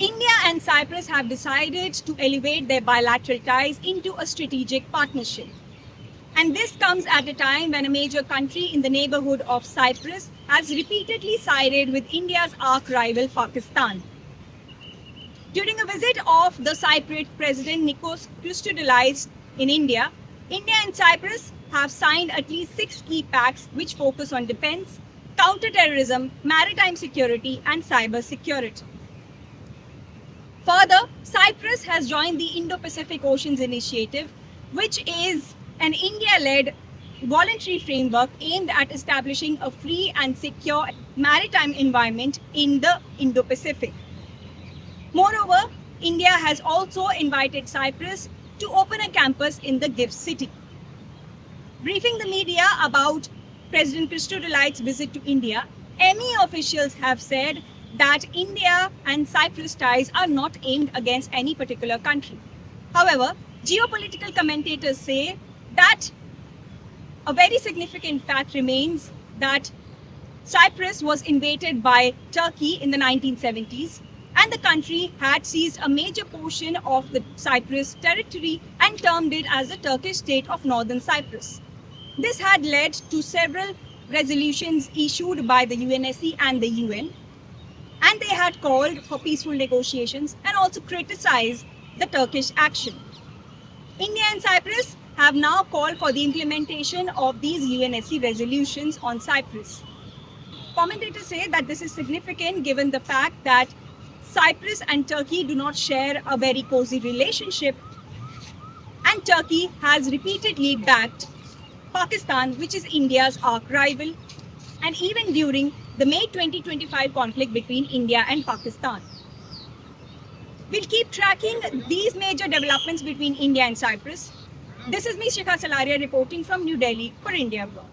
India and Cyprus have decided to elevate their bilateral ties into a strategic partnership. And this comes at a time when a major country in the neighborhood of Cyprus has repeatedly sided with India's arch rival Pakistan. During a visit of the Cypriot President Nikos Christodoulidis in India, India and Cyprus have signed at least 6 key pacts which focus on defense, counterterrorism, maritime security, and cyber security. Further, Cyprus has joined the Indo-Pacific Oceans Initiative, which is an India-led voluntary framework aimed at establishing a free and secure maritime environment in the Indo-Pacific. Moreover, India has also invited Cyprus to open a campus in the GIFT city. Briefing the media about President Christodoulidis' visit to India, ME officials have said that India and Cyprus ties are not aimed against any particular country. However, geopolitical commentators say that a very significant fact remains that Cyprus was invaded by Turkey in the 1970s, and the country had seized a major portion of the Cyprus territory and termed it as the Turkish state of Northern Cyprus. This had led to several resolutions issued by the UNSC and the UN, and they had called for peaceful negotiations and also criticized the Turkish action. India and Cyprus have now called for the implementation of these UNSC resolutions on Cyprus. Commentators say that this is significant given the fact that Cyprus and Turkey do not share a very cozy relationship, and Turkey has repeatedly backed Pakistan, which is India's arch rival, and even during the May 2025 conflict between India and Pakistan. We'll keep tracking these major developments between India and Cyprus. This is me, Shikha Salaria, reporting from New Delhi for India Blog.